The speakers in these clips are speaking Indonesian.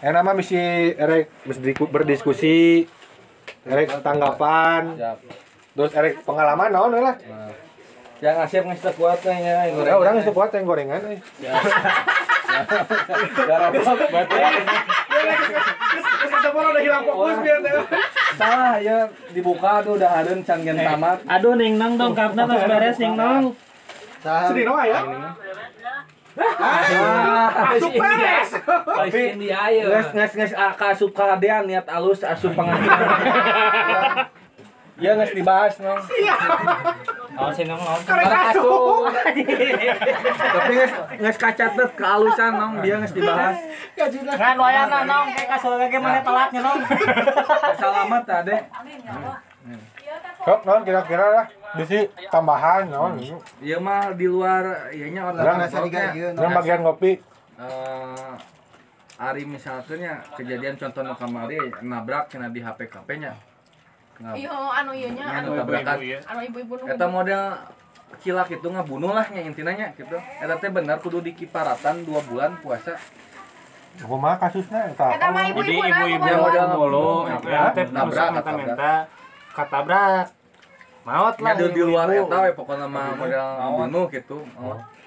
nama misi erek berdiskusi, erek tanggapan, terus erek pengalaman naon lah. Yang asep ngasih kuat nya Ya orang itu kuat yang gorengan euy. Salah ya dibuka tuh udah hareun can gen tamat. Aduh ning nong dongkapna tos beres ning nong. Sedih no ya. Asup beres. Tapi ini ayo. Nges asup kadean niat alus asup pangajian. Ya nges dibahas no. Oh sing nong Asup. Tapi nges kacatet kealusan nong dia nges dibahas. Kan wayana nong kayak kasul ge mana telatnya nong. Selamat ade. Kok naon kira-kira lah bisi tambahan naon. Ieu mah di luar ieu nya Urang bagian ngopi. Ari misalnya kejadian contoh nu kamari nabrak cenah di HPKP nya. Iya, anu ieu nya, anu ibu-ibu nu. Eta model cilak itu ngabunuh lah nya intina nya gitu. Eta teh bener kudu dikiparatan 2 bulan puasa. Kumaha kasusna eta? Eta mah ibu-ibu na Yang model mulu, teh nabrak menta katabrak. Maot lah di luar eta we pokona mah model ngabunuh gitu.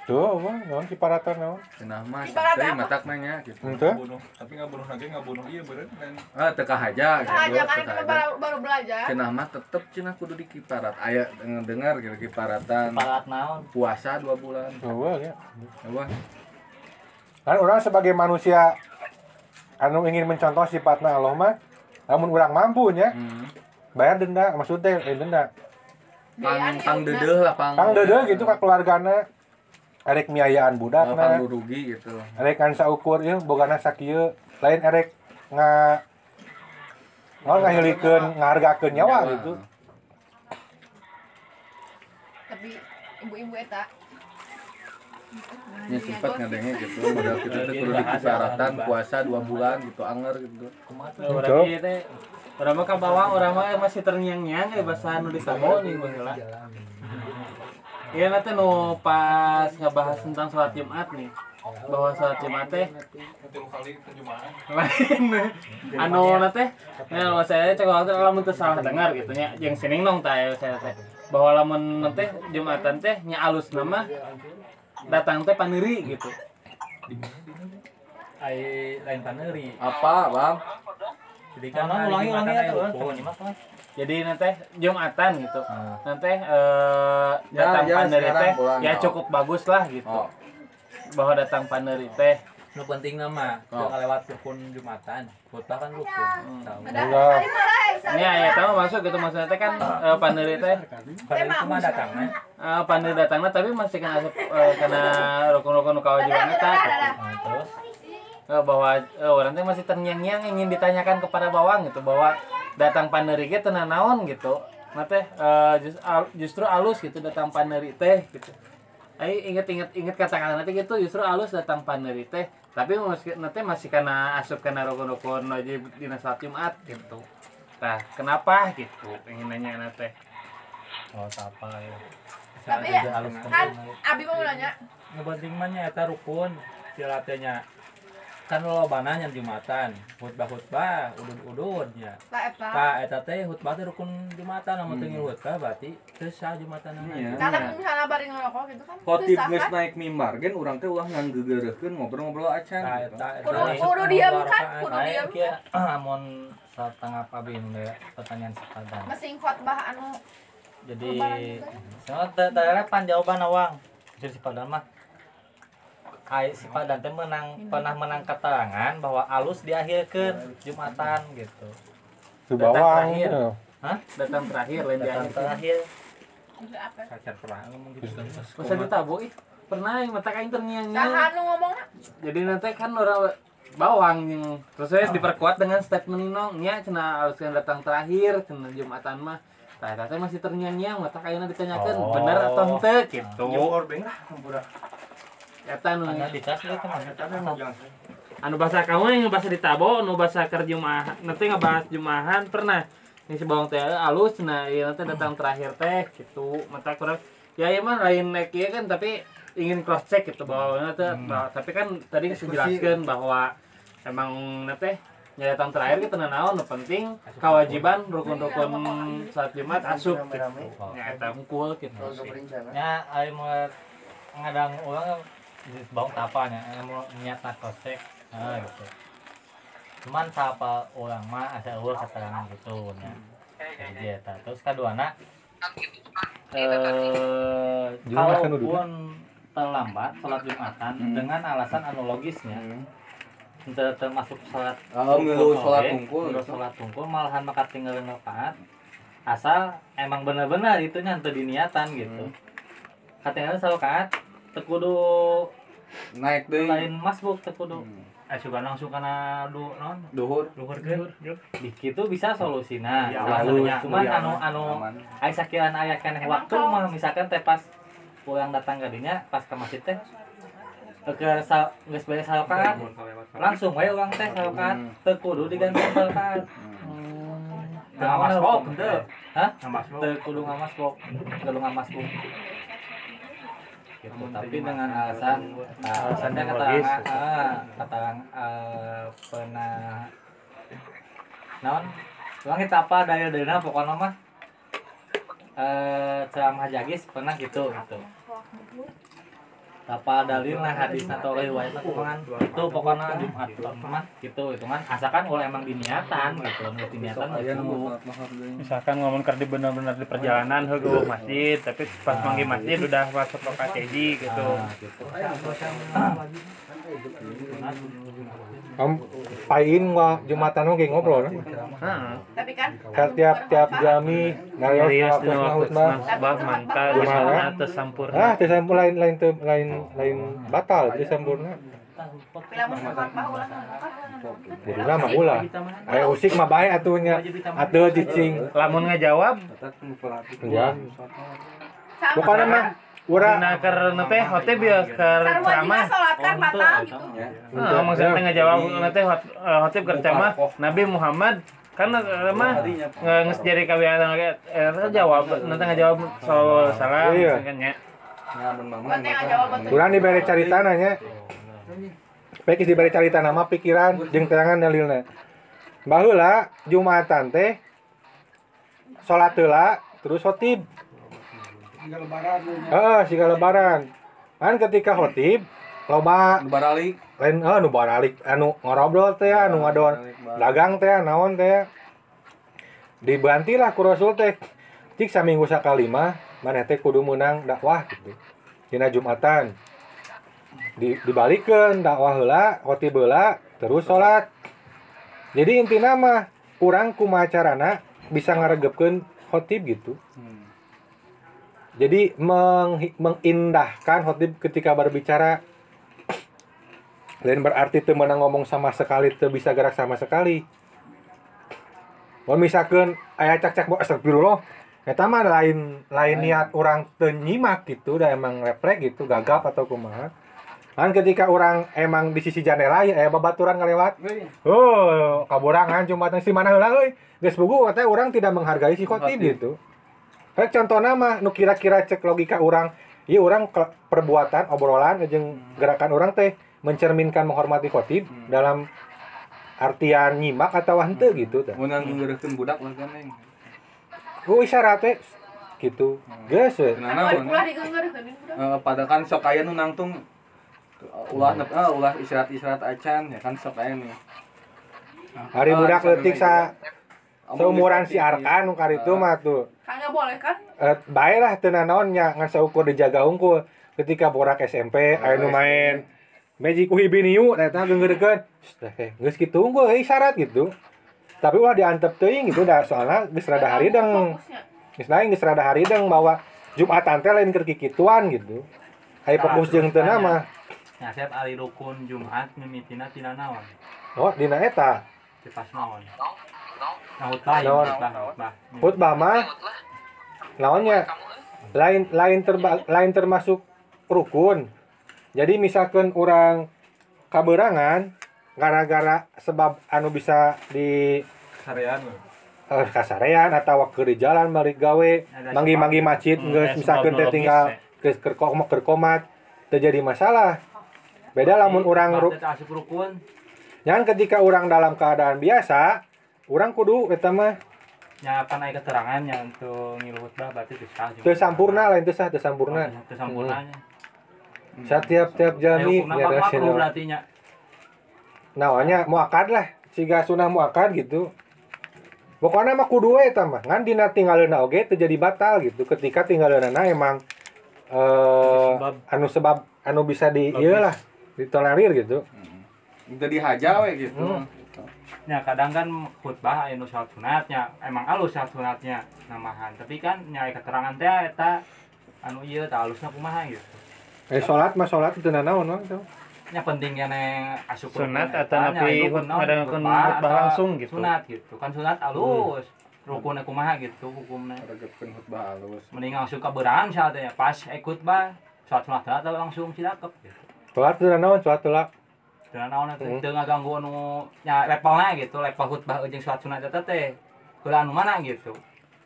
Tuh, naon kiparatan naon? Cenah mah teh matak nanya gitu. Henteu. Tapi ngabunuh ieu beureun kan. Teu kahaja gitu. Aja kan kita baru belajar. Cenah mah tetep cenah kudu dikiparat. Aya dengar gitu kiparatan. parat naon. Puasa 2 bulan. Eueuh ya. Eueuh. Kan orang sebagai manusia anu ingin mencontoh sifatna Allah mah lamun urang mampu nya bayar denda maksudnya denda. Pang deudeuh lah Pang deudeuh gitu ka keluargana. Erek miayaan budakna. Pang rugi gitu. Erek kan saukur ieu bogana sakieu, lain erek ngahilikeun ngahargakeun nyawa gitu. Tapi ibu-ibu eta Nya sifat ngadenge gitu. Modal kita teh kudu dikiparatan puasa 2 bulan gitu anger gitu. Urang ieu teh urang mah ka bawah urang mah masih terngiang-ngiang bahasa nu ditabo nih baheula. Iya nanti nu pas ngebahas tentang sholat Jumat nih, bahwa sholat Jumat teh lain anu nanti, nah saya cek waktu lamun teu salah dengar gitu nya, yang sining nong teh saya teh, bahwa lamun nanti Jumatan teh nya alus nama datang teh paneuri gitu. Ai lain paneuri. Apa, Bang? Jadi kan ulangi ya Jadi nanti Jumatan gitu, nanti datang paneuri teh ya cukup bagus lah gitu, bahwa datang paneuri teh. Nu penting nama, jangan lewat rukun Jumatan. Khotbah kan rukun. Ini aya tahu masuk gitu maksudnya teh kan paneuri teh. Paneuri cuma datangnya. Paneuri datangna tapi masih kena kena rukun-rukun kewajiban eta. Terus bahwa orang teh masih terngiang-ngiang ingin ditanyakan kepada bawang gitu bahwa datang paneuri ge teu naon gitu. Nah teh justru alus gitu datang paneuri teh gitu. Ai inget kata-kata nanti gitu justru alus datang paneuri teh tapi masih kana asup kana rukun-rukun wajib dina salat Jumat gitu. Nah, kenapa gitu? Pengen nanya teh. oh apa ya. Tapi ya, kan abi mau nanya. Nu penting mah nya eta rukun silatenya. Kan lobana nya Jumatan, khutbah udud nya. Lah eta. Ka eta teh khutbah teh rukun Jumatan, lamun teu ngilu khutbah berarti teu sah Jumatan Iya. Karena misalnya bari ngerokok gitu kan. Khotib geus naik mimbar gen urang teh ulah nganggegereukeun ngobrol-ngobrol acan. Kudu diam kan, kudu diam. Kieu amun satengah pabin ge pertanyaan sepadan. Mesin khotbah anu Jadi soalnya tadi pan jawaban awang. Jadi sepadan mah ai si Padan teh pernah menang keterangan bahwa alus diakhirkeun Jumatan gitu. Su bawang. Hah? Datang terakhir lain Datang diakhir. terakhir. apa? Pernah ngomong gitu. Masa ditabo ih. Pernah yang mata kain terngiang-ngiang. Saha nu ngomongna? Jadi nanti kan orang bawang yang terus saya diperkuat dengan statement nong nya cenah alus datang terakhir cenah Jumatan mah. Tah teh masih terngiang-ngiang mata kainna ditanyakeun bener atau henteu gitu. Ordeng lah hampura. Eta nu Dicas gitu mah. anu bahasa kamu yang bahasa ditabo anu bahasa keur Jumaah nanti ngebahas Jumaahan pernah ini si bawang teh alus nah ieu nanti datang terakhir teh gitu mata kurang ya mah lain naik ieu kan tapi ingin cross check gitu bahwa teh tapi kan tadi dijelaskeun bahwa emang teh nya datang terakhir kita naon nu penting kewajiban rukun-rukun salat Jumat asup gitu. Nya eta hungkul gitu. nya ari mulai ngadang urang bawang tapanya mau niatna kosek gitu. Cuman sapa urang mah asa eueuh katerangan gitu nya. Jadi eta terus kaduana kalaupun terlambat sholat Jumatan dengan alasan analogisnya termasuk sholat sholat tungkul malahan maka tinggalin rakaat asal emang bener-bener itu nya teu diniatan gitu katinggalin rakaat teu kudu naik deui lain masbuk teu kudu suka langsung kana duhur di kitu bisa solusina Ya, alasannya halus, cuman ya, anu aman. aya sakieuan aya keneh waktu mah misalkan teh pas pulang datang ka dinya pas ka masjid teh geus beres rakaat langsung we urang teh rakaat teu kudu diganti rakaat ngamasbok teu hah teu kudu ngamasbok gitu. Tapi dengan alasannya kata pernah naon ulang kita apa daya pokoknya mah ceramah jagis pernah gitu apa dalil lah hadis atau riwayat kumangan itu pokoknya Jumat mah gitu itu kan asalkan oleh emang diniatan gitu menurut diniatan Misalkan ngomong kerdi benar-benar di perjalanan heueuh masjid tapi pas manggi masjid udah masuk lokasi gitu. Pain wa Jumatan oge ngobrol. Heeh. Tapi kan Tiap jami Rias ngarios dina waktu mah. sabah mangka Kumaha? teu sampurna. Teu sampur lain batal teu sampurna. lamun mah ulah Kuduna mah ulah. Aya usik mah bae atunya. Atuh cicing. Lamun ngajawab Ya. Bukan mah urang dina keur teh hotep ya keur ceramah. salat kan batal gitu. Heeh, maksudnya ngajawab teh hotep keur ceramah Nabi Muhammad kan mah geus jadi kawiatan jawab nanti ngajawab sallallahu alaihi wasallam Iya. kan nya. Penting jawab betul. Urang dibere caritana nya. Pekis dibere carita nama pikiran jeung terangan dalilna. Baheula Jumatan teh salat heula terus khotib. Siga lebaran. Kan ketika khotib loba baralik lain nu baralik anu ngorobrol teh anu ngadon dagang teh naon teh. Dibantilah ku Rasul teh. Cik saminggu sakali mah maneh teh kudu meunang dakwah gitu. Dina Jumatan. Dibalikeun dakwah heula, khotib heula, terus salat. Jadi intina mah urang kumaha carana bisa ngaregepkeun khotib gitu. Jadi mengindahkan khotib ketika berbicara. Lain berarti teu meunang ngomong sama sekali, teu bisa gerak sama sekali. Mun misalkeun aya cak-cak astagfirullah, eta mah lain niat urang teu nyimak gitu, da emang refleks gitu, gagap atau kumaha. Kan ketika orang emang di sisi jendela aya babaturan ngalewat. Oh, kaburangan Jumatan si mana heula euy. Geus bugu katanya orang tidak menghargai si khotib gitu. Kayak contohna mah nu kira-kira cek logika orang, ieu urang perbuatan obrolan jeung gerakan orang teh mencerminkan menghormati khotib dalam artian nyimak atau henteu gitu tah. mun ngeureukkeun budak lah kan neng Ku isyarat teh gitu. Geus we. naon Ulah digengeureun pada kan sok aya nu nangtung ulah istirahat acan ya kan sok aya nih. Hari budak leutik seumuran si Arkan nu karitu mah tuh. Kagak boleh kan? Bae lah teu naon nya ngan saukur dijaga unggul. Ketika borak SMP aya nu main Magic Uhibi Niu eta geungeurekeun. Geus kitu unggul isyarat gitu. Tapi ulah diantep teuing gitu dah soalna geus rada harideng. Geus rada harideng bahwa Jumatan teh lain keur kikituan gitu. Aya fokus jeung teu mah. Nasihat ari rukun Jumat mimitina tina naon? Oh, dina eta. Pas naon? Naon? Khutbah mah naonnya lain termasuk rukun. Jadi misalkan orang kaberangan gara-gara sebab anu bisa di kasarean atau keur di jalan balik gawe manggi-manggi masjid geus misalkan teh tinggal geus keur komat teu jadi masalah. Beda lamun urang asup rukun. Jangan ketika orang dalam keadaan biasa, orang kudu eta mah nya kan aya keterangannya untuk ngilu khutbah berarti teu sah teu sampurna lain teu sah teu sampurna. teu sampurnanya Setiap jalmi ya makruh berarti nya namanya muakad lah. Siga sunah muakad gitu. Pokoknya mah kudu we eta mah. Ngan dina tinggaleuna oge teu jadi batal gitu. Ketika tinggaleuna emang sebab anu bisa di ieu lah ditolerir gitu. Udah dihaja we gitu. nya kadang kan khutbah aya nu salat sunatnya emang alus salat sunatnya namahan tapi kan nya aya keterangan teh eta anu ieu tah alusna kumaha gitu Salat mah salat teu nanaon mah. nya pentingnya neng asup Sunat atau napi ngadangeun khutbah langsung gitu. sunat gitu kan sunat alus rukunna kumaha gitu hukumna Regepkeun khutbah alus. mending langsung kabeurang saatnya pas khutbah salat sunat atau langsung cilakep gitu Salat teu nanaon salat teu dan naon teh teu ngaganggu anu nya levelna gitu level khutbah jeung salat sunat eta teh heula anu mana gitu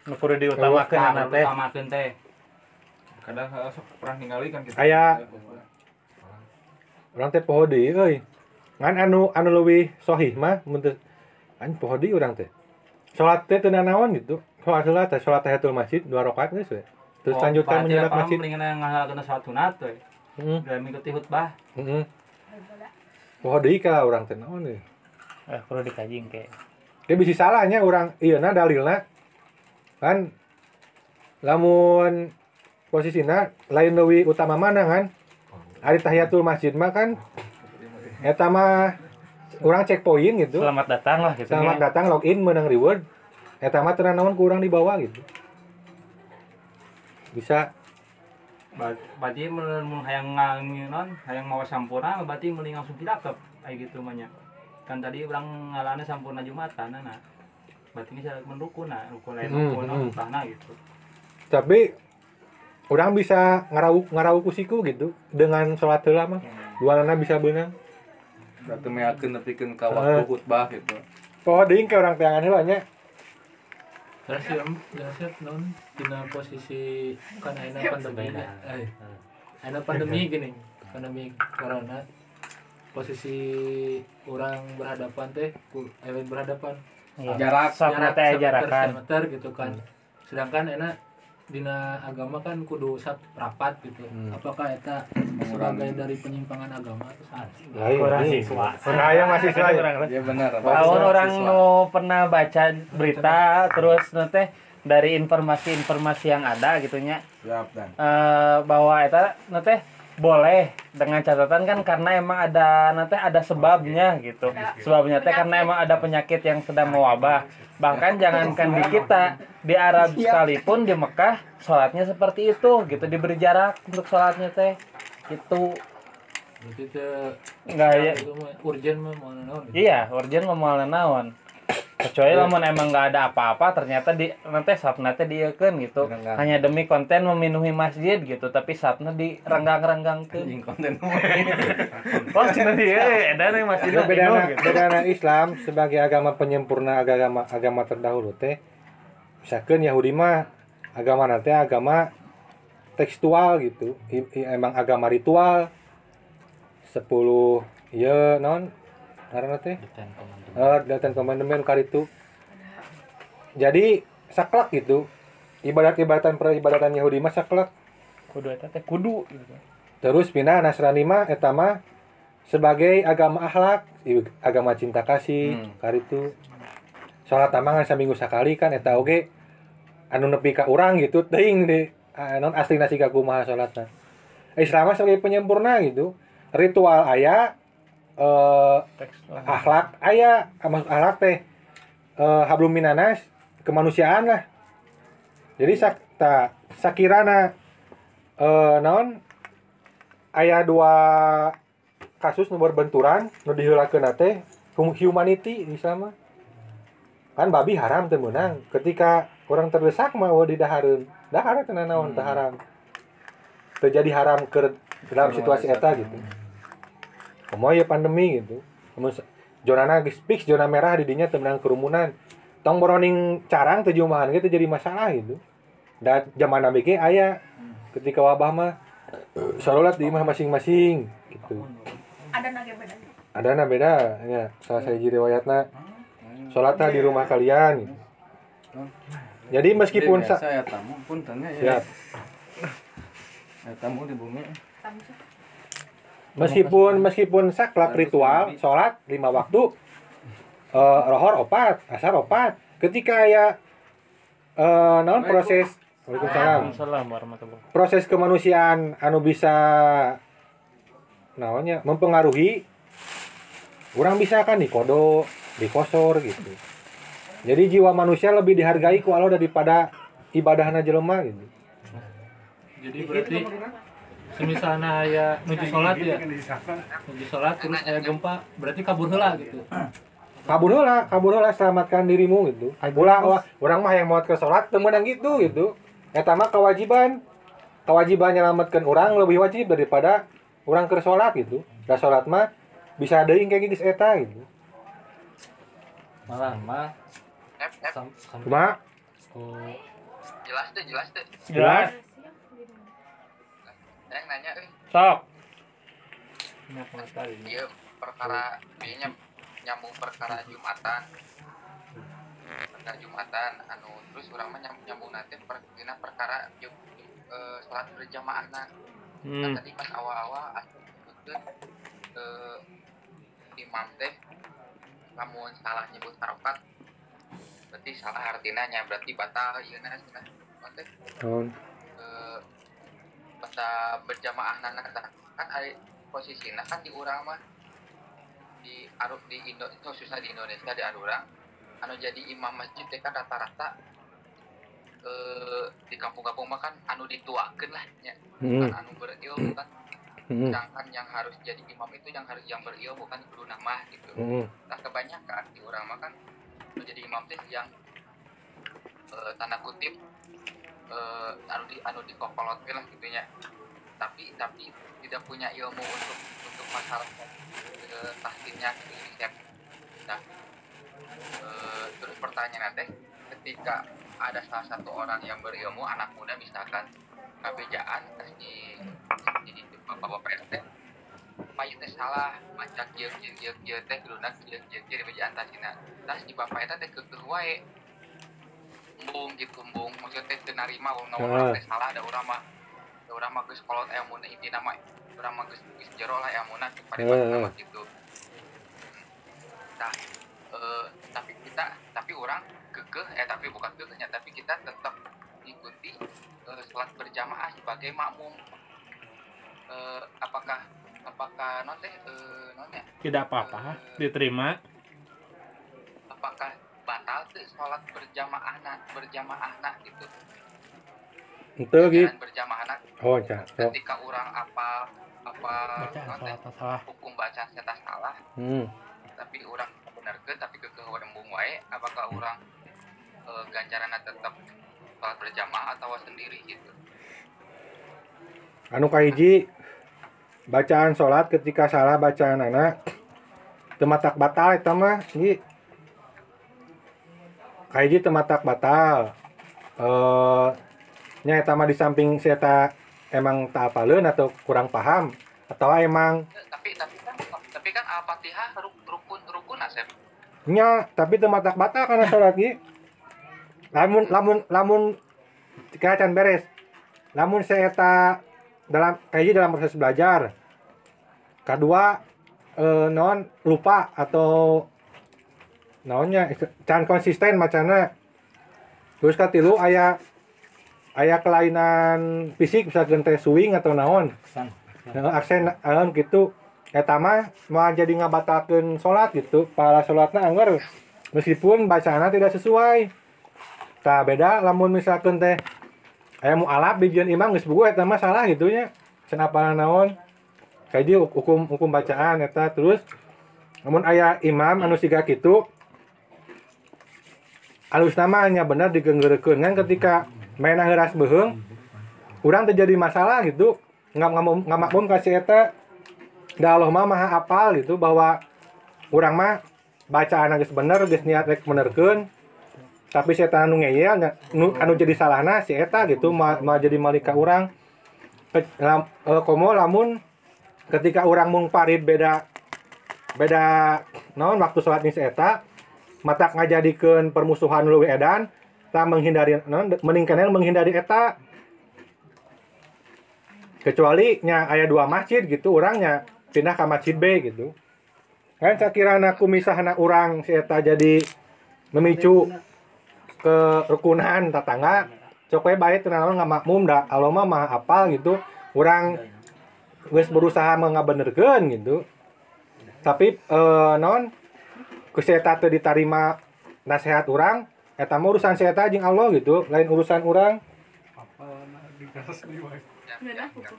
Nu kudu diutamakeun anak teh. utamakeun teh Kadang sok pernah ningali kan kita. Aya urang teh poho deui euy. Ngan anu leuwih sahih mah mun teu poho deui urang teh. Salat teh teu nanaon gitu. Salat tahiyatul masjid 2 rakaat geus we. Terus lanjutkan menyelat masjid. mendingan ngahalakeun salat sunat teh dan mengikuti khutbah Heeh. Poho deui ka urang teh naon deui. Perlu dikaji engke. Dia bisa salahnya orang ieuna dalilna kan lamun posisina lain leuwih utama mana kan ari tahiyatul masjid mah kan eta mah urang checkpoint gitu. Selamat datang lah gitu. Selamat datang login menang reward. Eta mah teu naon ku urang di bawah gitu. Bisa berarti mun hayang ngangieunan hayang mawa sampurna berarti mending langsung cilakep aya gitu mah nya kan tadi urang ngalana sampurna Jumatan nah berarti bisa mendukun rukun lain rukun utahna gitu tapi urang bisa ngarau kusiku gitu dengan salat heula mah. Duanana bisa beunang. Berarti meyakeun nepikeun ka waktu khutbah gitu. Poho deui ke urang teangan heula nya. Dasar non dina posisi kan ayeuna pandemi ayeuna pandemi gini pandemi corona posisi orang berhadapan teh berhadapan Jarak jarakan meter gitu kan sedangkan enak dina agama kan kudu rapat gitu apakah eta sebagai dari penyimpangan agama atau salah kurang siswa. Hayang mahasiswa ya benar. Lawan orang nu pernah baca berita terus nanti dari informasi-informasi yang ada gitunya Siap dan. bahwa eta nanti boleh dengan catatan kan karena emang ada sebabnya gitu. Sebabnya teh karena emang ada penyakit yang sedang mewabah. Bahkan jangankan di kita, di Arab sekalipun di Mekah sholatnya seperti itu gitu, diberi jarak untuk sholatnya teh. Gitu. berarti teh Enggak ya. urgen mah mau naon gitu. Iya, urgent mau naon. Kecuali lamun emang nggak ada apa-apa ternyata nanti sapna teh diekeun gitu. Renggang. Hanya demi konten memenuhi masjid gitu, tapi sapna direnggang-renggangkeun. Anjing konten. Wah, cenah ieu edan yang masjidna penuh gitu. bedana Islam sebagai agama penyempurna agama terdahulu teh misalkan Yahudi mah agama nanti agama tekstual gitu. Emang agama ritual 10 ieu naon ngaranna teh Ten Commandment karitu. Jadi saklek gitu. Peribadatan Yahudi mah saklek. Kudu eta teh kudu gitu. Terus pindah Nasrani mah eta mah sebagai agama akhlak, agama cinta kasih, karitu. Salat tamangan saminggu sakali kan eta oge anu nepi ka urang gitu teuing di non aslina siga kumaha salatna. Islam mah sebagai penyempurna gitu. Ritual aya akhlak aya maksud akhlak teh hablum minanas kemanusiaan lah. Jadi sakirana naon aya 2 kasus nu berbenturan nu diheulakeun teh humanity di sama kan babi haram teu meunang ketika orang terdesak mah di dahareun dahar teh naon teh haram terjadi haram ke dalam situasi eta gitu. Komo ya pandemi gitu. Zonana geus fix zona merah di dinya teu meunang kerumunan. Tong boroning carang teu jumahan ge jadi masalah gitu. Da zaman nabi ge aya ketika wabah mah salat di imah masing-masing gitu. Ada nage beda. adana beda nya salah sahiji riwayatna salatna di rumah kalian gitu. Jadi meskipun saya tamu pun tanya ya. siap. Tamu di bumi. Meskipun saklak ritual salat 5 waktu rohor 4 asar 4 ketika aya naon proses Waalaikumsalam. Waalaikumsalam warahmatullahi wabarakatuh. Proses kemanusiaan anu bisa naonnya mempengaruhi orang bisa kan dikodo, dikosor gitu. Jadi jiwa manusia lebih dihargai ku Allah daripada ibadahna jelema gitu. Jadi berarti semisalnya aya nuju salat ya. Nuju salat terus aya gempa, berarti kabur heula gitu. Kabur heula selamatkan dirimu gitu. Ulah orang mah yang mau ke salat teu meunang gitu. Eta mah kewajiban nyelametkeun orang lebih wajib daripada orang keur salat gitu. Da salat mah bisa deui kayak geus eta gitu. Malah mah Cuma Jelas tuh. jelas Yang nanya, sok iya perkara biasanya nyambung perkara Jumatan. Anu terus urang mah nyambung nanti perkara salat berjamaah nah. Tadi pas awal-awal disebutkeun imam teh lamun salah nyebut harokat berarti salah artina nya berarti batal ieu na teh. Bahasa berjamaah nana kan ada posisinya kan di urang mah di Indo khususnya di Indonesia di urang anu jadi imam masjid teh kan rata-rata di kampung-kampung mah kan anu dituakeun lah nya bukan anu berilmu kan. Sedangkan yang harus jadi imam itu yang berilmu bukan kudu nama gitu. Nah kebanyakan di urang mah kan menjadi imam teh yang tanda kutip anu dikokolot lah gitunya. Tapi tidak punya ilmu untuk masalah tahsinnya gitu. Nah, terus pertanyaan teh ketika ada salah satu orang yang berilmu anak muda misalkan kabejaan terus di bapak-bapak teh payu teh salah macak kieu teh kuduna kieu di bejaan tasina tas di bapak eta teh keukeuh wae embung maksudnya teh teu narima urang teh salah ada urang mah geus kolot ilmuna intina mah urang mah geus jero lah ilmuna kepada bapak gitu. Nah, tapi orang tapi bukan kekehnya tapi kita tetap ikuti salat berjamaah sebagai makmum. Apakah Tidak apa-apa, diterima. Apakah batal tuh salat berjamaah gitu? Itu gitu. Berjamaah Oh, ya. Ketika orang apa salah. hukum bacaan saya salah. Tapi orang benarkeun tapi kekeh embung wae apakah orang ganjaranna tetap salat berjamaah atau sendiri gitu. Anu kahiji bacaan salat ketika salah bacaan anak tematak batal eta mah ieu kahiji tematak batal nya eta mah di samping si eta emang tak apaleun atau kurang paham atau emang tapi kan Al-Fatihah rukun asep. Nya tapi tematak batal karena salat ieu lamun kacan beres lamun si eta dalam proses belajar kedua non lupa atau naonnya can konsisten macana terus katilu aya kelainan fisik misalkan teh swing atau naon aksen gitu eta mah mau jadi ngabatalkeun salat gitu pahala salatna anggar meskipun bacaana tidak sesuai tah beda lamun misalkan teh aya mualaf bijian imam geus buku eta mah salah gitu nya cenapa naon kaji hukum bacaan eta terus namun aya imam anu siga kitu alus namanya bener digenggeureukeun kan ketika maena heuras beuheung urang terjadi masalah gitu ngamakmum ka si eta da Allah mah maha apal gitu bahwa urang mah bacaan geus bener geus niat rek benerkeun tapi setan anu ngeyel anu jadi salahna si eta gitu mau jadi malika urang komo lamun ketika urang mung parid beda beda naon waktu salat nih eta matak ngajadikeun permusuhan leuwih edan ta menghindari naon meningkatnya menghindari eta kecuali nya aya 2 masjid gitu urangnya pindah ke masjid B gitu kan sakirana kumisahna urang si eta jadi memicu kerukunan tetangga cok we bae teu naon ngamakmum da Allah mah apal gitu urang geus berusaha mengabenerkeun gitu tapi non ku si eta teu ditarima nasihat urang eta mah urusan si eta jeung Allah gitu lain urusan urang Benar kuku.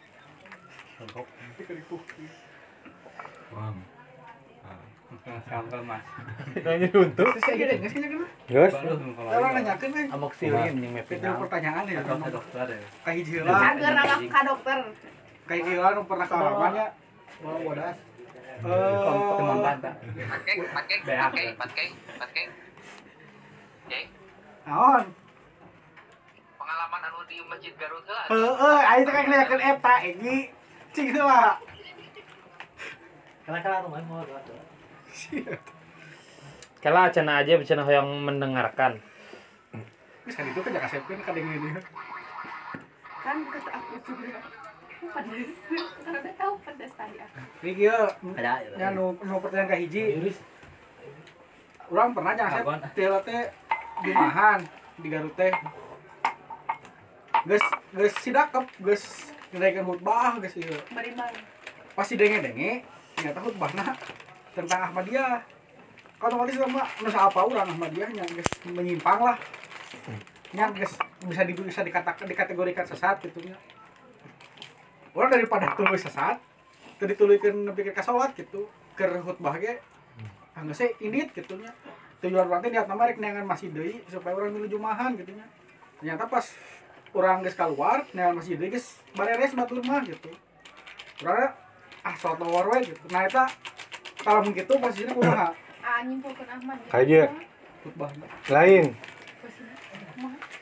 Sangkel Mas. Nanya untuk. geus Kalau nanyakeun we, Amoxicillin yang mepet. itu pertanyaan ya. Ke dokter ya. Ka hiji heula, Cager anak ka dokter. ka hiji heula nu pernah kalaman ya. Wah, bodas. Teman banta. Pakai. Oke. Naon? Pengalaman anu di Masjid Garut heula. Aing teh kan nanyakeun eta Egi. Cing heula. Kala-kala tuh main mau. Kala cenah aja cenah hoyong mendengarkan. Geus kan itu kan kasepkeun ka deui ini. Kan kata aku juga. Pedas. Karena udah tahu pedas tadi aku. Ini kieu Ada. nya nu pertanyaan ka hiji. Urang pernah jangan teh teh di mahan di Garut teh. Geus sidakep, geus ngadaikeun khutbah geus ieu. Berimbang. Pasti denge-denge ternyata khutbahna tentang Ahmadiyah. Kan otomatis sama nusa apa urang Ahmadiyahnya geus menyimpang lah. Nya geus bisa dikategorikan sesat gitu nya. Orang daripada tulis sesat, teu ditulikeun nepi ka salat gitu, keur khutbah ge geus indit gitu nya. Tujuan urang teh niat mah rek neangan masjid deui supaya urang nuju jumahan gitu nya. Ternyata pas urang geus kaluar, neangan masjid deui geus bareres batur mah gitu. Urang salat lawar we gitu. Nah eta kalau begitu posisinya kumaha? Nyimpulkeun Ahmad. Kayak Khutbahna. lain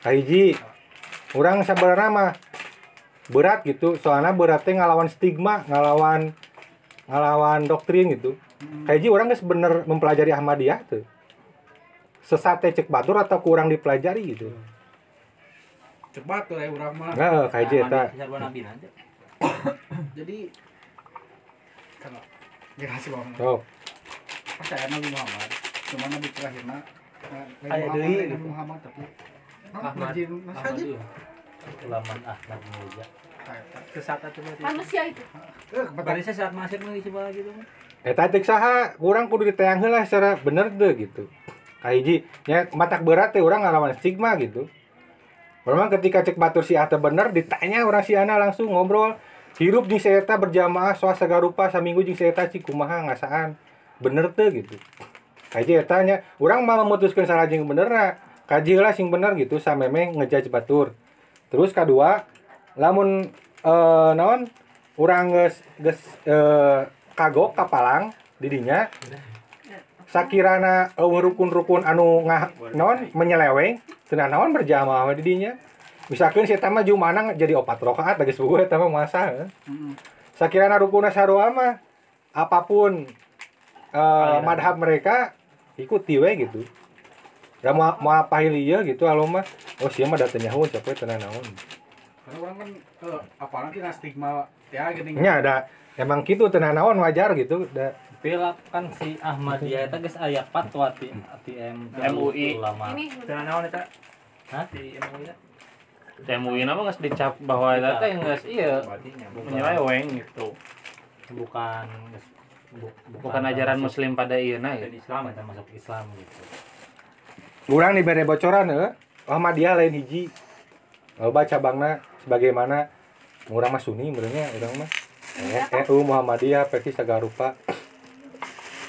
hiji urang sabarana mah berat gitu soalnya beratnya ngalawan stigma ngalawan doktrin gitu hiji orang geus bener mempelajari Ahmadiyah tuh sesat teh cek batur atau kurang dipelajari gitu Cepat tuh urang mah. nah hiji eta Jadi kalau jelasin bang. oh Percaya Nabi Muhammad, cuma Nabi terakhirna Aya deui. Nabi Muhammad tapi Ahmad. saja. Ulaman Ahmad Muja. Sesat atuh mah. Manusia itu. Barisnya saat masih mah coba gitu. eta teh saha urang kudu diteang heula secara bener teh gitu hiji nya matak berat teh urang ngalawan stigma gitu memang ketika cek batur si teh bener ditanya urang si ana langsung ngobrol hirup jeung si eta berjamaah soal sagarupa saminggu jeung si eta cik kumaha ngasaan bener teh gitu kaji eta nya urang mah memutuskeun salah jeung benerna kaji heula sing bener gitu sameme ngejudge batur terus kadua lamun naon urang geus kagok kapalang di dinya sakirana rukun-rukun anu naon menyeleweng teu naon berjamaah di dinya misalkeun si eta mah jumana jadi 4 rakaat geus buku eta mah masa sakirana rukunna sarua mah apapun madhab mereka ikuti we gitu da mau apahil ieu gitu alo mah oh sia mah da teu nyaho sia teu naon Karena orang kan apalagi kena stigma ya gini. nya ada emang gitu teu naon wajar gitu da Pilap kan si Ahmadiyah eta geus aya fatwa ti MUI. ulama. Ini Teu naon eta? Hah? Di MUI nya. MUI nama geus dicap bahwa eta teh geus ieu menyeleweng gitu. Bukan Bukan ajaran muslim pada ieuna ya. dan Islam eta masuk Islam gitu. urang dibere bocoran Ahmadiyah lain hiji baca bangna sebagaimana urang mah Sunni benernya urang mah Muhammadiyah versi sagarupa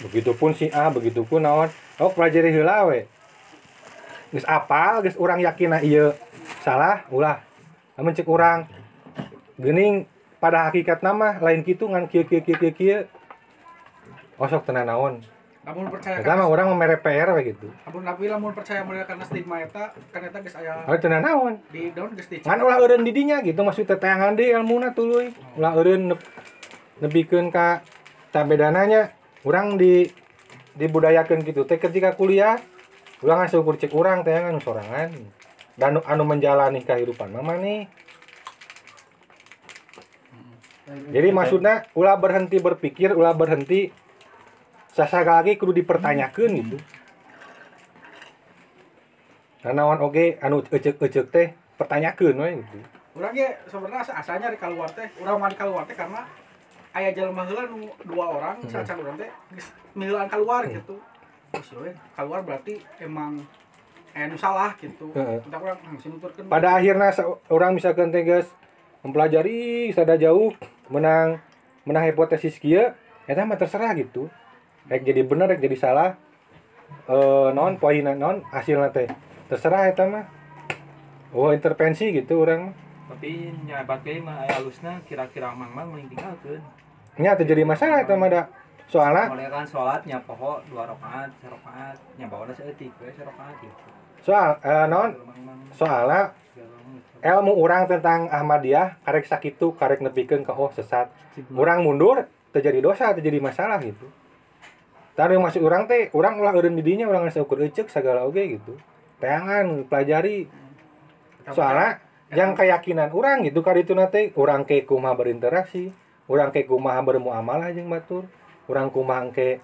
begitupun Syiah begitupun naon pelajari heula we geus apal geus urang yakin ieu salah ulah lamun cek urang geuning pada hakikatna mah lain kitu ngan kieu osok tenan naon Namun percaya eta mah urang mere PR we gitu lamun percaya mereka karena stigma eta kan eta geus aya tenan naon di daun geus dicek. ngan ulah eureun di dinya gitu maksud teteangan deui ilmuna tuluy ulah eureun nepikeun ka tabedana nya Urang dibudayakeun kitu teh ketika kuliah urang asup ukur cek urang teh anu sorangan dan anu menjalani kehidupan mah nih. Jadi maksudnya ulah berhenti berpikir, ulah berhenti sasagala lagi kudu dipertanyakeun gitu. Nanaon oge anu ecek-ecek teh pertanyakeun we gitu. Urang ge sebenarnya asalnya di keluar teh, urang mah di keluar teh karena aya jelema heula nu 2 orang sacan urang teh geus miheulaan keluar gitu. Terus we keluar berarti emang nu salah gitu. Kita urang langsung nuturkeun. Pada akhirnya orang misalkan teh geus mempelajari sada jauh menang hipotesis kieu eta mah terserah gitu. Rek jadi bener rek jadi salah. Non poinna non hasilna teh terserah eta mah. Oh intervensi gitu urang. Tapi nyabat ge mah aya alusna kira-kira mang-mang mending tinggalkeun. Nya teu jadi masalah eta mah da. Soalna Boleh kan sholatnya pokok 2 rakaat, 1 rakaat, nya bawa saeutik we 1 rakaat gitu. Soalna ilmu urang tentang Ahmadiyah karek sakitu karek nepikeun ka sesat. Urang mundur terjadi dosa, terjadi masalah gitu. Tadi masuk urang teh, urang ulah eureun di dinya urang geus ukur ecek segala oge gitu. Teangan pelajari. Soalnya yang keyakinan urang gitu kadituna teh urang ke kumaha berinteraksi, urang ke kumaha bermuamalah jeung batur, urang kumaha ke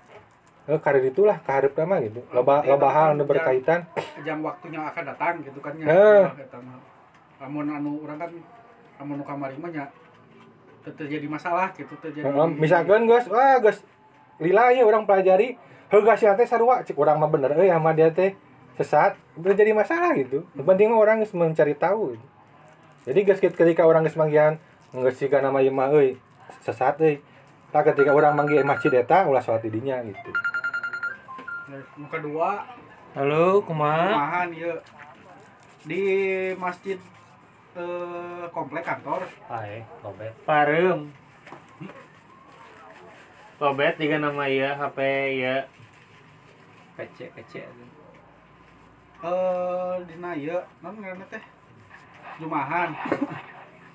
karir itulah kaharep mah gitu. Loba hal anu berkaitan jam waktunya akan datang gitu kan nya. Eta mah. Lamun anu urang kan lamun nu kamari mah nya terjadi masalah gitu terjadi. Misalkan geus lila ya urang pelajari heugasna teh sarua cek urang mah bener euy Ahmadiyah teh sesat terjadi masalah gitu. Yang penting mah urang geus mencari tahu gitu. Jadi geus ketika urang geus manggihan geus siga nama ieu mah euy sesat euy. Tah ketika urang manggih masjid eta ulah salat di dinya gitu. Nu kedua, Halo, kumaha? kumahan ieu di masjid komplek kantor. Pae, lobet. Pareum. Lobet juga nama ieu HP ieu. Kece. Dina ieu naon ngaranna teh? Jumahan.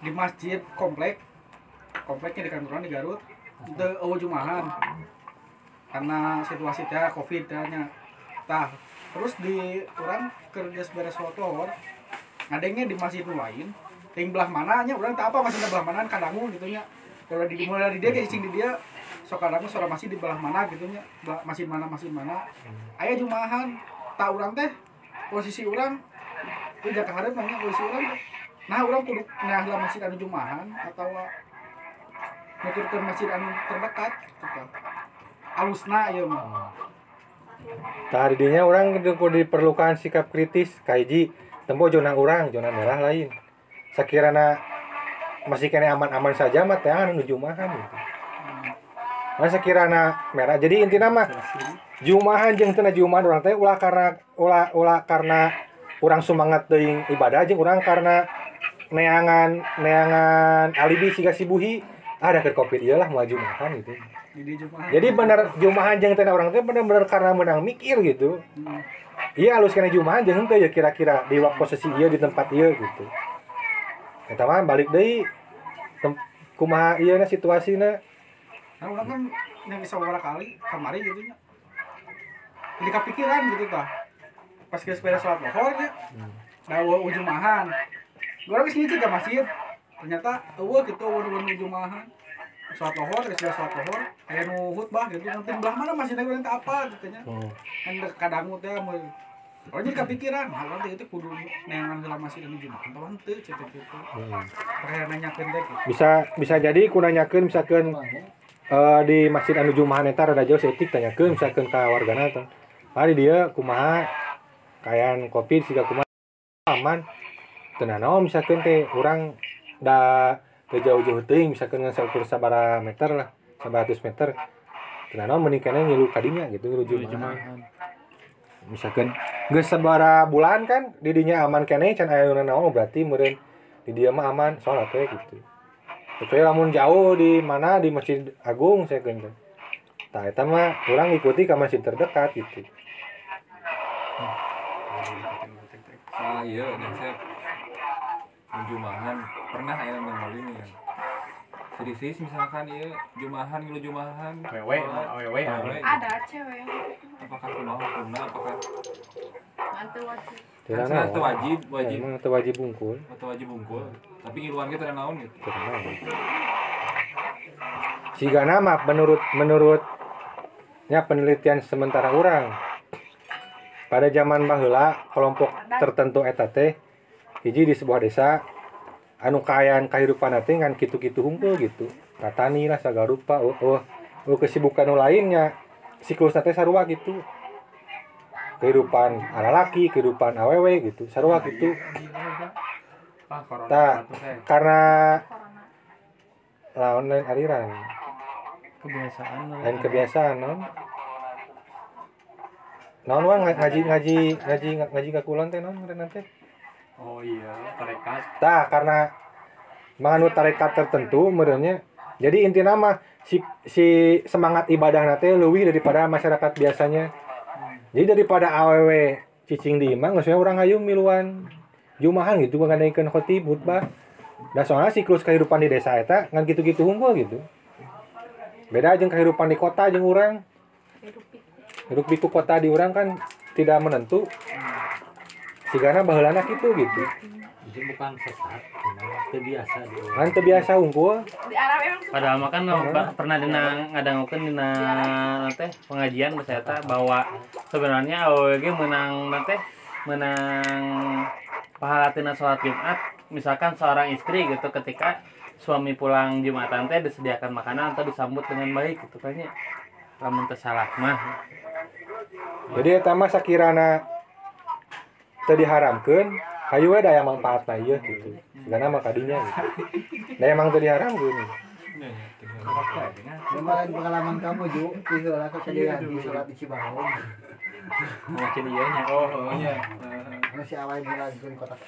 Di masjid kompleknya di kantoran di Garut. Teu jumahan. Karena situasi teh Covid teh nya. Tah, terus di urang keur geus beres sholat lohor. Ngadengnya di masjid nu lain. Ting belah mana nya urang teu apa masjid belah mana kadangu gitu nya. Kalau di mulai di dia ge cicing di dia sok kadangu suara masjid di belah mana gitu nya. Masjid mana. Aya jumahan. Tah urang teh posisi urang ieu jaka hareup nanya posisi urang. Nah, urang kudu nyalah masjid anu jumahan atau nuturkeun masjid anu terdekat gitu. Alusna ieu mah. Tah di dinya urang kudu diperlukan sikap kritis kaiji tempo zona urang, zona merah lain. Sakirana masih kene aman-aman saja mah teh anu jumahan gitu. Nah sakirana merah. Jadi intina mah jumahan jeung teu jumahan urang teh ulah karena urang semangat teuing ibadah jeung urang karena neangan alibi siga sibuhi ada keur Covid ieu lah moal jumahan gitu. Jadi bener jumahan jeung teh urang teh bener-bener karena menang mikir gitu. Iya alus kena jumahan jeung henteu ya kira-kira di posisi ieu di tempat ieu gitu. Eta mah balik deui kumaha ieu na situasina. Nah, urang kan yang sabaraha kali kamari gitu nya. Jadi kepikiran gitu tah. Pas geus beres salat lohor nya. Da jumahan. Gua geus ngicik ka masjid. Ternyata eueuh gitu eueuh jumahan. Salat lohor, geus salat lohor, aya nu khutbah gitu. Nanti belah mana masjid urang teh apa gitu nya. Kan kadangu teh mah oh jadi kepikiran, hal teh itu kudu neangan heula masjid anu jumahan tah henteu cetek gitu. Kayak nanyakeun teh. Bisa jadi ku nanyakeun misalkeun di masjid anu jumahan eta rada jauh setik tanyakeun misalkeun ka wargana teh. Ari dia kumaha kayan Covid siga kumaha aman. Teu naon misalkeun teh urang da teu jauh-jauh teuing misalkeun ngan saukur sabaraha meter lah, 100 meter. Teu naon mending keneh ngilu ka dinya gitu ngilu jumahan. Misalkan geus sabaraha bulan kan di dinya aman keneh can aya nu naon berarti meureun di dieu mah aman salat we gitu. Kecuali lamun jauh di mana di Masjid Agung sakeun teh. Tah eta mah urang ngikuti ka masjid terdekat gitu. Iya, dan saya jumahan pernah aya memori nih. Krisis misalkan ieu jumahan ngilu jumahan. Awewe. Ada cewek yang Apakah kumaha hukumna? Apakah mantu wajib. Teu kan teu naon. wajib Emang teu wajib bungkul. atau wajib bungkul. Tapi ngiluan ge teu naon gitu. Teu naon. Sigana mah menurutnya penelitian sementara orang pada zaman baheula kelompok tertentu eta teh hiji di sebuah desa anu kaayaan kahirupan teh ngan kitu-kitu hungkul gitu. Katani lah sagarupa kesibukan nu lainnya siklusna teh sarua gitu. Kehidupan lalaki, kehidupan awewe gitu, sarua gitu. Tah, karena lawan lain aliran, lain kebiasaan non. Naon wang ngaji kakulon teh non ngaranna teh. Oh iya, tarekat. Tah, karena manganut tarekat tertentu merenya. Jadi inti nama si semangat ibadah teh leuwih daripada masyarakat biasanya. Jadi daripada awewe cicing di imah geus urang hayung miluan jumahan gitu ngadaikeun khotib khutbah. Da soalnya siklus kehidupan di desa eta ngan gitu-gitu hungkul gitu. Beda jeung kehidupan di kota jeung urang. Hirup piku kota di urang kan tidak menentu. Sigana baheulana kitu gitu. Jadi bukan sesat, cuma terbiasa di orang. Kan teu biasa hungkul. Di Arab emang suka. Padahal mah kan pernah ngadangukeun dina teh pengajian geus eta bahwa sebenarnya AWG menang pahala tina salat Jumat. Misalkan seorang istri gitu ketika suami pulang Jumatan teh disediakan makanan atau disambut dengan baik gitu kayaknya. Lamun teu salah mah. Jadi eta mah sakirana teu diharamkeun, hayu we daya manfaatna ieu gitu. Sigana mah kadinya gitu. Da emang teu diharamkeun. Kemarin pengalaman kamu Ju, tinggal aku kejadian di sholat di Cibarong. Makin ieu nya. Oh iya. Anu si awal dilanjutkeun kotak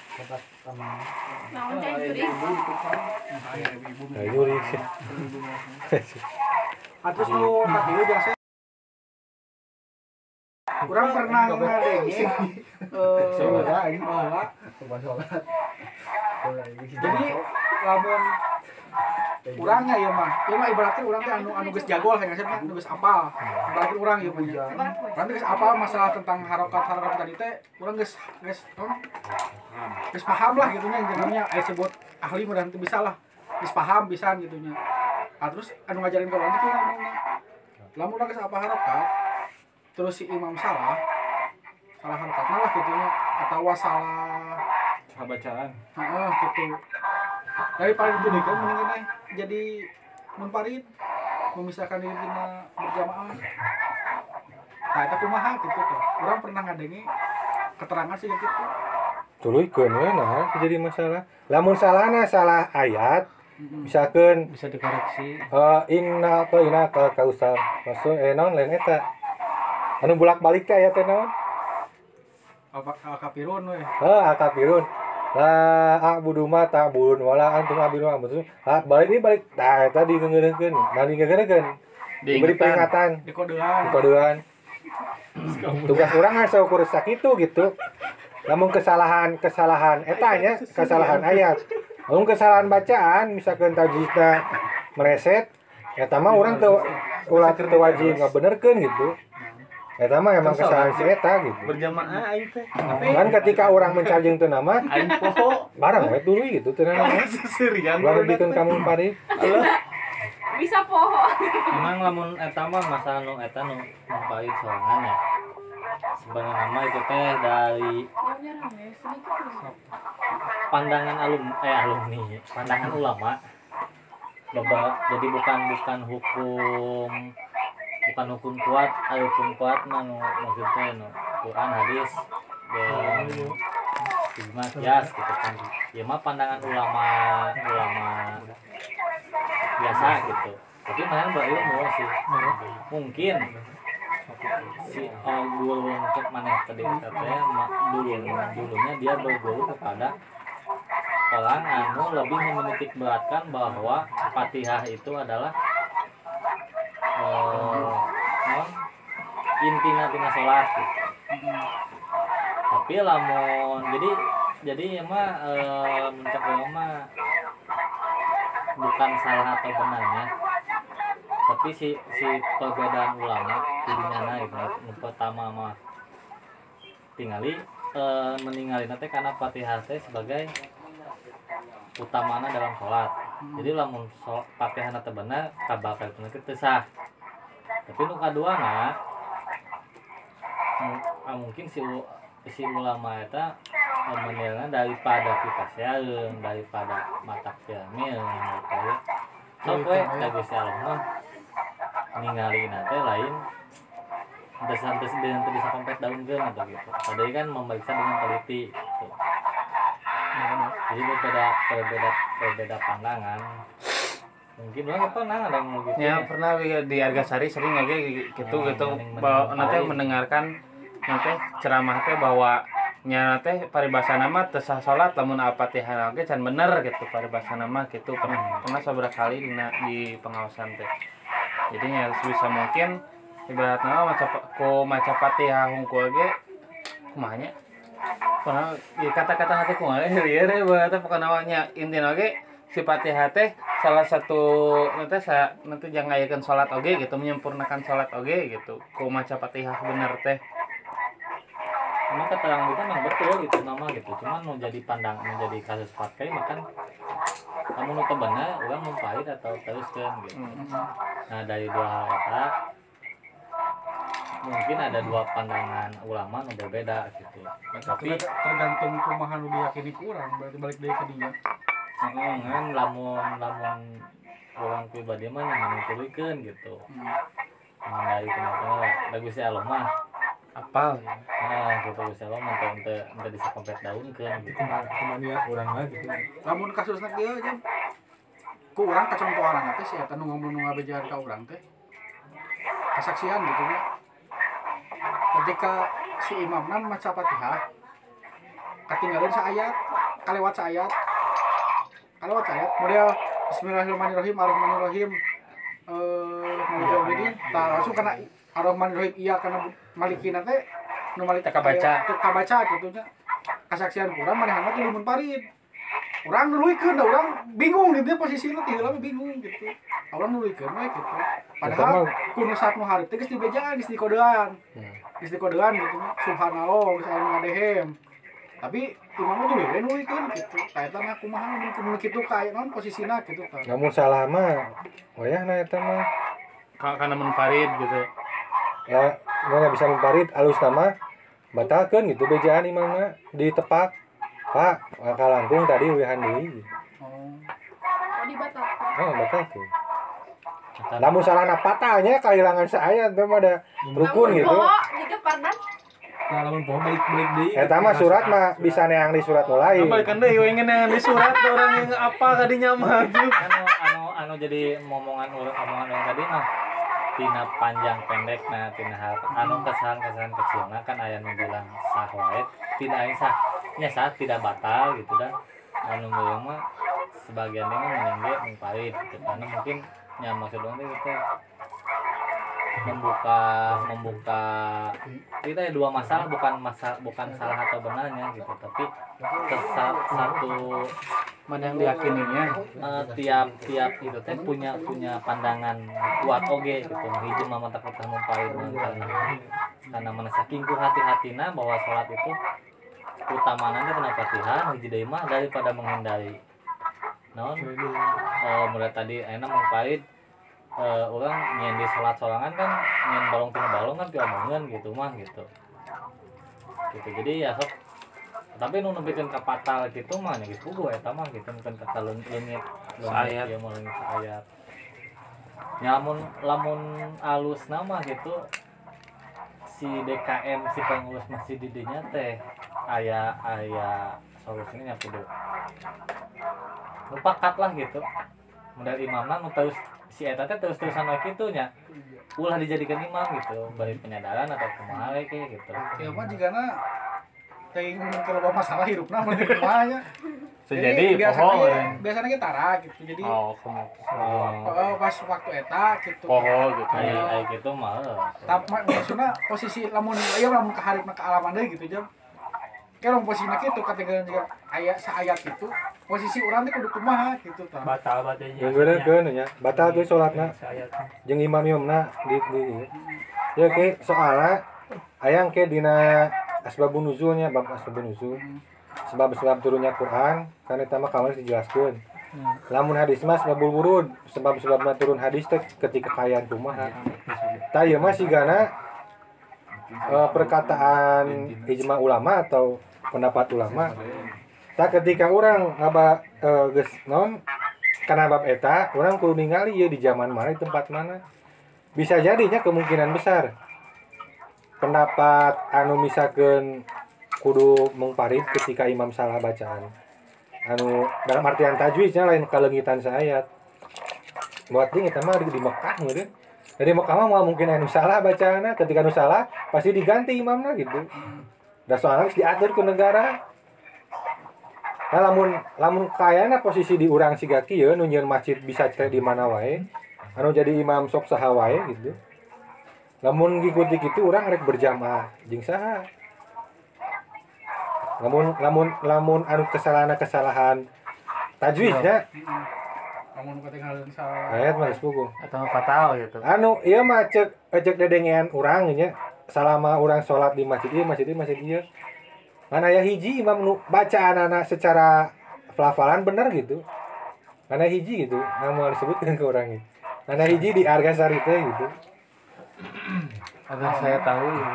sama. Naon cai juri. Nah, nyuri sih. Atus nu katilu biasa. Kurang pernah ngadenge sholat ini malah sholat. Jadi lamun urangnya ya mah ibaratkan urang teh anu geus jago lah ngasetna anu geus apal. Ibaratkan urang ieu mah. Urang geus apal masalah tentang harokat tadi teh urang geus paham lah gitu nya intinya aya sebut ahli mudah teu bisa lah. Geus paham pisan gitu nya. Terus anu ngajarin ka urang teh ngomongna. Lamun urang geus apal harokat terus si imam salah harokatna lah gitu nya atawa salah Bacaan. heeh gitu. Daripada itu dikeun mending jadi munfarid memisahkan diri dina berjamaah. Tah eta kumaha gitu teh. Urang pernah ngadenge keterangan sih gitu. Tuluykeun we nah jadi masalah. Lamun salahna salah ayat, misalkeun Bisa dikoreksi. inna ka kausar. Maksud naon lain eta. Anu bolak-balik teh aya teh naon? Kafirun we. Kafirun. La a'budu ma ta'budun wala antum a'budu maksud. Balik tah eta digeungeureukeun. Balik digeungeureukeun. Diberi peringatan, dikodean. Tugas urang mah saukur sakitu gitu. Namun kesalahan eta nya, kesalahan ayat. Lamun kesalahan bacaan misalkan tajwidna mereset, eta mah urang teu ulah teu wajib ngabenerkeun gitu. Eta mah emang kesalahan si eta gitu. Berjamaah aing teh. Kan ketika orang mencajeng teu nama, Aing poho. barang we tuluy gitu teu nama. Seserian. Ulah bikin kamu pari. Bisa poho. Memang lamun eta mah masalah nu eta nu pahit sorangan ya. Sebenarnya nama itu teh dari Maunya rame sedikit. pandangan pandangan ulama. Jadi bukan hukum kuat, hukum kuat mah nu maksudnya nu Quran hadis dan ijma qiyas gitu kan. Ya mah pandangan ulama biasa gitu. Tapi mana berilmu sih. Mungkin si guru untuk mana tadi katanya dulunya dia berguru kepada orang anu lebih menitik beratkan bahwa Fatihah itu adalah intina sholat gitu. Tapi lamun jadi emang muncak ulama bukan salah atau benarnya, tapi si perbedaan ulama kudunya gitu. Nu pertama mah tingali meninggali nanti karena Fatihah teh sebagai utamana dalam sholat. Jadi lamun Fatihah teh benar kabakal itu teu sah. Tapi nu kaduana mungkin si ulama eta menilainya daripada kita seareun, daripada mata piramil gitu. Sok we da geus mah ningali nanti lain santai dengan teu bisa kompet daunkeun atau gitu. Tadi kan memeriksa dengan teliti gitu. Jadi berbeda pandangan. Mungkin orang pernah ada yang gitu. Ya pernah di Argasari sering aja gitu nanti mendengarkan nanti ceramah teh bahwa nya teh paribasana mah teu sah salat lamun Al-Fatihah oge can bener gitu paribasana mah gitu pernah saudara kali di pengawasan teh. Jadi nya sebisa mungkin ibaratna maca Fatihah hungkul ge kumaha nya pernah kata-kata nanti kumaha ieu re bahasa pokona nya intina oge si Fatihah teh salah satu nanti jangan ngayakeun salat oge gitu menyempurnakan salat oge gitu ku maca Fatihah bener teh. Emang keterangan kita memang betul gitu nama gitu, cuman mau jadi menjadi kasus pakai makan kamu nu benar orang mempahit atau teruskan gitu. Nah dari dua hal eta mungkin ada dua pandangan ulama nu berbeda gitu. Tapi tergantung kumaha nu diyakini kurang berarti balik deui ke dia. kan lamun orang pribadi mah yang menitulikeun gitu. Dari kenapa bagus ya Allah mah Apal nah gitu Gusti Allah mah teu bisa kompet daunkeun gitu. Cuman ya urang mah gitu. Lamun kasusna kieu aja ku urang kacontohan teh si eta nu ngomong nu ngabejahan ka urang teh kesaksian gitu nya. Ketika si imamna maca Fatihah katinggalin saayat, kalewat saayat. Model Bismillahirrahmanirrahim, Ar-Rahmanirrahim. Malik langsung kena Ar-Rahmanirrahim iya kana malikina teh nu malik kabaca gitu nya. Kasaksian kurang manehanna teh lumun parid. Urang nuluykeun da urang bingung di dieu posisina teh heula bingung gitu. Urang nuluykeun we gitu. Padahal kudu saat nu hareup teh geus dibejaan, geus dikodean. Geus dikodean gitu nya. Subhanallah geus aya nu ngadehem. Tapi imamna dulu we nuluykeun gitu. Kaetan mah kumaha mun kitu kae naon posisina gitu kan. Namun salah mah wayahna eta mah kana munfarid gitu. ya nggak bisa memparit alus nama batalkan gitu bejaan imamna ditepak Pak kalangkung tadi ulihan deui Oh dibatalkan. batalkan namun salah patahnya kehilangan saya itu mah ada rukun gitu Jika pernah Nah, lamun poho balik deui. eta mah surat mah bisa neang di surat mulai Balikan deui ingin yang di surat orang yang apa kadinya mah anu jadi omongan orang tadi mah tina panjang pendek nah tina hal anu kesalahan kecilna kan aya nu bilang sah wae tidak sah nya sah tidak batal gitu dan anu meureun mah sebagian mah meningge mengparit gitu karena mungkin nya maksud orang itu membuka kita ya dua masalah bukan salah atau benarnya gitu tapi satu mana yang diyakininya tiap gitu teh punya pandangan kuat oge gitu hiji mah mata kita mumpaid karena mana saking ku hati-hatina bahwa salat itu utamananya kena Fatihah hiji deui mah daripada menghindari naon mulai tadi enak mumpaid orang nyen di salat sorangan kan nyen balong tina balong kan diomongeun gitu mah gitu jadi ya sok tapi nu nepikeun ka patal gitu mah nya geus puguh eta mah gitu kan kata leungit ayat ya mau leungit ayat lamun alus nama gitu si DKM si pengurus masjid di dinya teh aya solusinya kudu mupakat lah gitu modal imamna nu terus si eta teh terus-terusan wae kitu nya ulah dijadikan imam gitu bari penyadaran atau kumaha we gitu Ya mah jigana teuing kalau bawa masalah hirupna mun kumaha nya. jadi poho Biasanya kita tara gitu. Jadi pas waktu eta gitu. poho gitu aya gitu mah Tapi maksudna posisi lamun kaharipna ke alaman deui gitu jam. Kalau posisinya gitu ketika ayat saayat itu posisi orang teh kudu kumaha gitu tah. batal batanya yang beureukeun nya batal ge salatna jeung imam-imamna di ya ke soalna aya ke dina asbabun nuzulnya bab asbabun nuzul sebab-sebab turunnya Quran kana eta mah kawan dijelaskeun lamun hadis mah sebabul wurud sebab-sebabna turun hadis teh ketika kayaan kumaha tah ieu mah sigana perkataan ijma ulama atau pendapat ulama tak ketika orang ngaba geus non kana bab eta orang kudu ningali ieu di zaman mana di tempat mana bisa jadinya kemungkinan besar pendapat anu misalkeun kudu mungparid ketika imam salah bacaan anu dalam artian tajwidnya lain kalengitan saayat buat ding eta mah di Mekah meureun dari Mekah mah mungkin anu salah bacaanna ketika anu salah pasti diganti imamna gitu da soalnya diatur ku negara nah lamun kayana posisi di urang siga kieu nu nyieun masjid bisa cere di mana wae anu jadi imam sok saha wae gitu lamun ngikuti kitu urang rek berjamaah jeung saha lamun anu kesalahan tajwidnya Lamun ketinggalan salah ayat mah geus puguh atau fatal gitu. anu ieu mah cek dedengean urang nya salama urang salat di masjid ieu mana ya hiji imam nu bacaan anak secara pelafalan bener gitu mana hiji gitu nama disebutkan ke orangnya mana hiji di Argasari teh gitu agar saya tahu ya.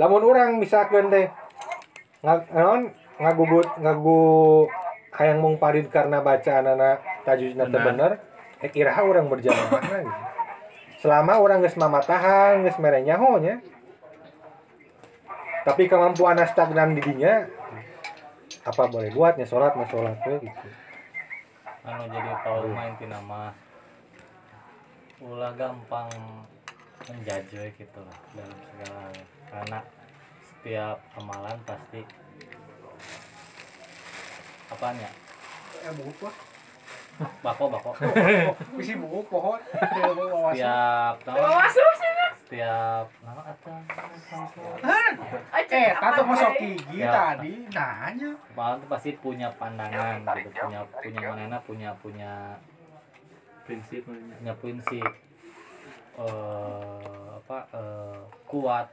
lamun urang misalkan teh ngagu hayang mungparid karena bacaan anak tajwidna teh bener iraha urang berjamaah gitu selama urang geus mamatahan geus mere nyaho nya tapi kemampuan stagnan di dinya apa boleh buatnya sholat we gitu Anu jadi kalau main ti nama ulah gampang menjudge gitu lah dalam segala hal. Karena setiap amalan pasti apanya buku bako bisi buku pohon setiap setiap atau tato masuk gigi Ya. tadi nanya malah tuh pasti punya pandangan gitu punya manena punya prinsip prinsip kuat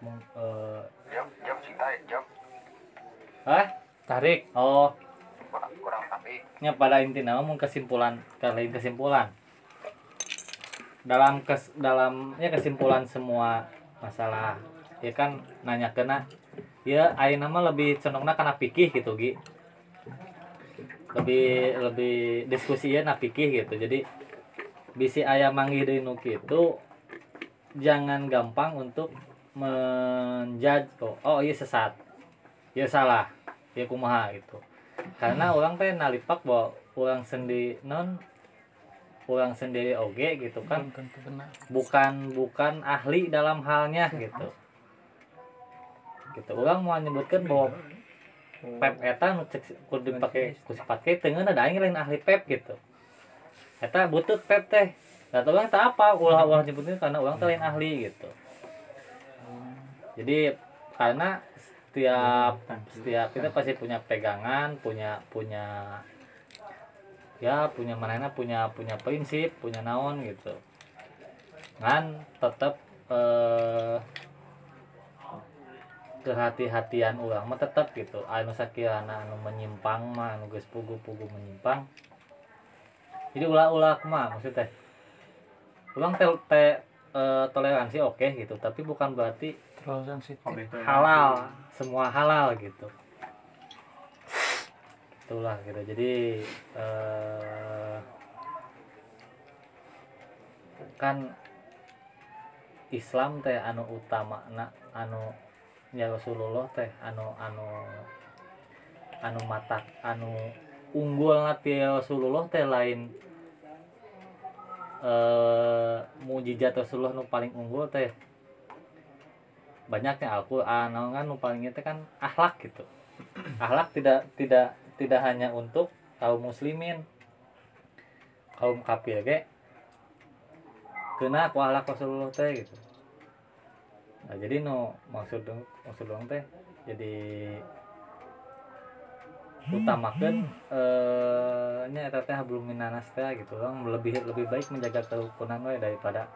Tarik. kurang tapi nya pada intinya mau kesimpulan dalamnya kesimpulan semua masalah ya kan nanya kena ya ayeuna mah lebih cenderungna kana pikih gitu Gi lebih diskusi ya na pikih gitu jadi bisi aya manggih deui nu kitu jangan gampang untuk menjudge oh iya sesat ya salah ya kumaha gitu karena orang teh nalipak bahwa orang sendiri oge gitu kan bukan ahli dalam halnya gitu orang mau nyebutkan bahwa pep eta nu cek kudu dipake ku sipatke teu ngeuna da aing lain ahli pep gitu eta butut pep teh da orang teh apa ulah nyebutkeun karena orang teh lain ahli gitu jadi karena setiap kita pasti punya pegangan punya manehna punya prinsip punya naon gitu kan tetap kehati-hatian urang mah tetap gitu anu sakirana anu menyimpang mah anu geus pugu-pugu menyimpang jadi ulah mah maksudnya urang toleransi oke gitu tapi bukan berarti halal semua halal gitu itulah gitu jadi kan Islam teh anu utama anu ya Rasulullah teh anu matak anu unggul ti Rasulullah teh lain mukjizat Rasulullah nu paling unggul teh banyaknya Al-Qur'an kan nu paling itu kan akhlak gitu akhlak tidak hanya untuk kaum muslimin kaum kafir ge kena ku akhlak Rasulullah teh gitu nah jadi maksud dong teh jadi utamakan nya eta teh hablum minanas teh gitu orang lebih baik menjaga kerukunan we daripada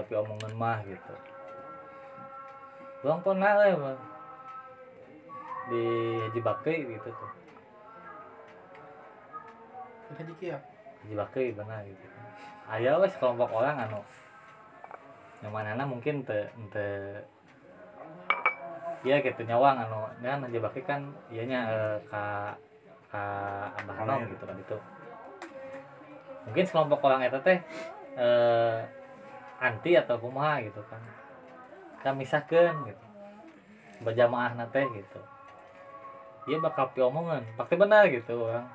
piomongan mah gitu. Orang pernah mah di Haji Bakri gitu tuh. Haji kieu. Haji Bakri benar gitu. Aya we sekelompok orang anu yang manana mungkin teu ya gitu nyawang anu kan Haji Bakri kan ianya ka Abah Nom gitu kan itu. Mungkin sekelompok orang eta teh anti atau kumaha gitu kan. Kita misahkeun gitu. Berjamaahna teh gitu. Dia bakal piomongan, pasti benar gitu orang.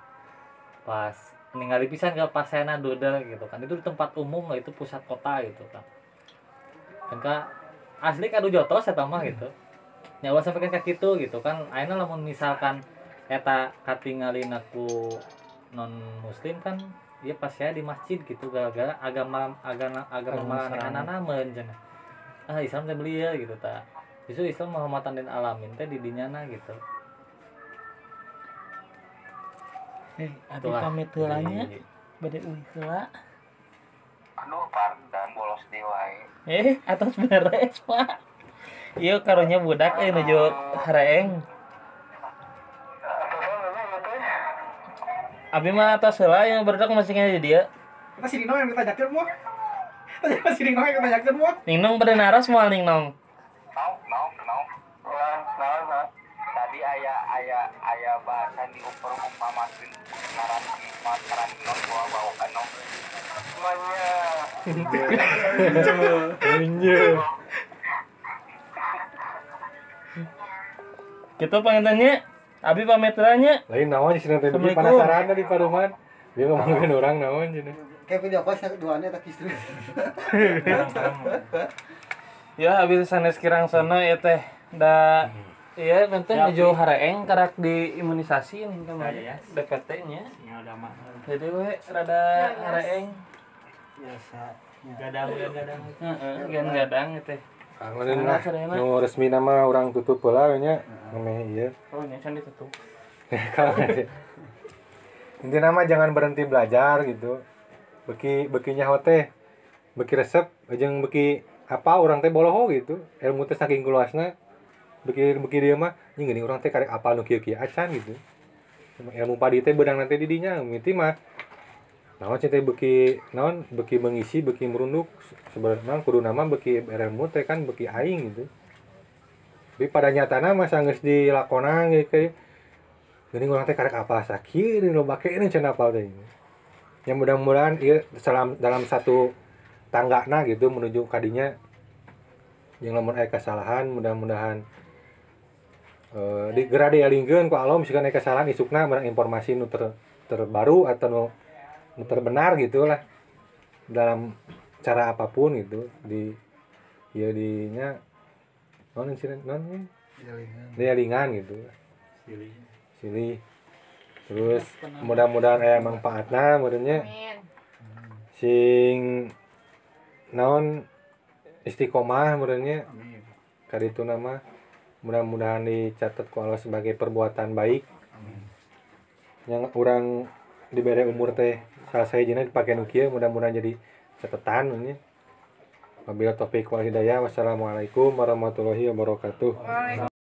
Pas ningali pisan ke pasena dodel gitu kan. Itu di tempat umum lah, itu pusat kota gitu kan. Dan asli kadu jotos eta mah gitu. Nyawa sampai ke kitu gitu kan. Ayeuna lamun misalkan eta katingalin aku non muslim kan dia pas saya di masjid gitu gara-gara agama maranehana cenah. Islam teh belia gitu ta. Justru Islam Muhammadan dan alamin teh di dinyana gitu. Abi pamit heula nya. Bade uih heula. Aduh, pardan bolos di wae. Atos beres, Pak. Ieu karunya budak nuju Hareeng. Abi mah atas heula yang berdak masih di dia. Kita si Nino yang ditanyakeun moal. Tanya si Nino yang ditanyakeun moal. Ningnong pada naras moal Ningnong. Tadi aya bahasa diumpamakeun ngaran hikmat ngaran non bawa-bawakan non. Semuanya. Anjir. Gitu pangitannya. Abi pamit heula nya. Lain naon cenah teh Assalamualaikum. penasaran di paruman. Dia ngomongin orang naon cenah. Kayak video call duanya tak istri. Ya abi sanes kirang sana ya teh. Da iya nanti nuju Hareeng karak di imunisasi nih kemarin. DPT-nya. Ya udah mah. Jadi we rada Hareeng. Biasa. Gadang-gadang. Heeh, gadang teh. Angeunin lah. Nu resmi nama orang tutup heula we nya. Ngameh ieu. Oh, ini can ditutup. Intinya mah jangan berhenti belajar gitu. Beki nyaho teh beki resep jeung beki apa orang teh boloho gitu. Ilmu teh saking luasna. Beki dia mah nya geuning urang teh karek apa nu kieu-kieu acan gitu. Ilmu padi teh beudang nanti di dinya miti mah. Naon teh beki mengisi beki merunduk sebenarnya kudu nama beki ilmu teh kan beki aing gitu. Tapi pada nyatana mah sanggeus dilakona gitu. Geuning urang teh karek apa sakieu nu bake ini cenah apal teh. Ya mudah-mudahan ieu dalam satu tanggana gitu menuju kadinya yang lamun aya kesalahan mudah-mudahan digera dialingkeun ku Allah misalkan aya kesalahan isukna barang informasi nu terbaru atau nu terbenar gitulah dalam cara apapun gitu di ieu dinya non insiden non dialingan gitu silih terus mudah-mudahan aya manfaatna meureunnya sing naon istiqomah meureunnya kaditu nama mudah-mudahan dicatat ku Allah sebagai perbuatan baik yang urang dibere umur teh salasa hijina dipake nu kieu mudah-mudahan jadi catatan nya. Wabillahi taufiq wal hidayah. Wassalamualaikum warahmatullahi wabarakatuh.